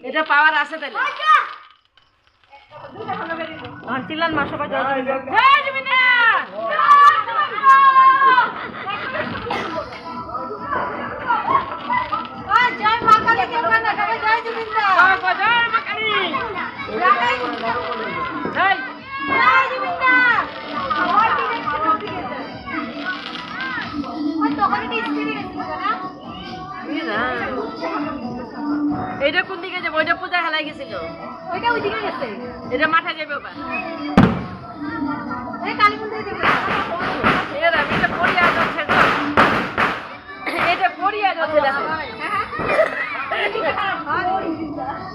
এটা পাওয়ার আছে তাহলে আর চিল্লান মা সবাই জয় জমিনা জয় মা কালী কে কানা করে জয় জমিনা জয় মা কালী জয় জয় জমিনা ওই তো ওখানে স্পিডে গেছিল না এটা কোন দিকে যাবে ওইটা পূজা খেলায় গেছিল ওইটা ওই দিকে গেছে এটা মাঠে যাবে ওটা এই কালী মন্দিরে যাবে এর আমি এটা পড়িয়া যাচ্ছে তো এটা পড়িয়া যাচ্ছে দেখো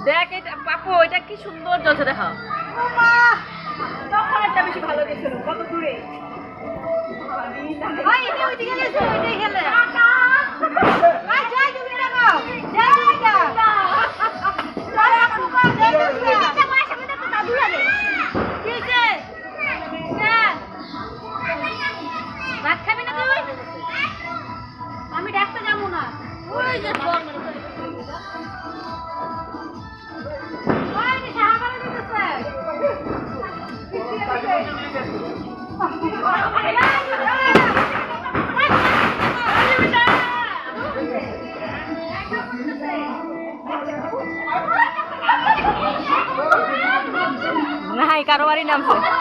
দেখ এটা পাপু এটা কি সুন্দর যাচ্ছে দেখো তখন একটা বেশি ভালো গেছিল কত দূরে ওই এটা ওই দিকে গেছে ওইটাই খেলে আই যাই তুমি দেখো যাই তুমি আমি ডাকতে যাবো না ওই যে নাই কারো বাড়ি নামছে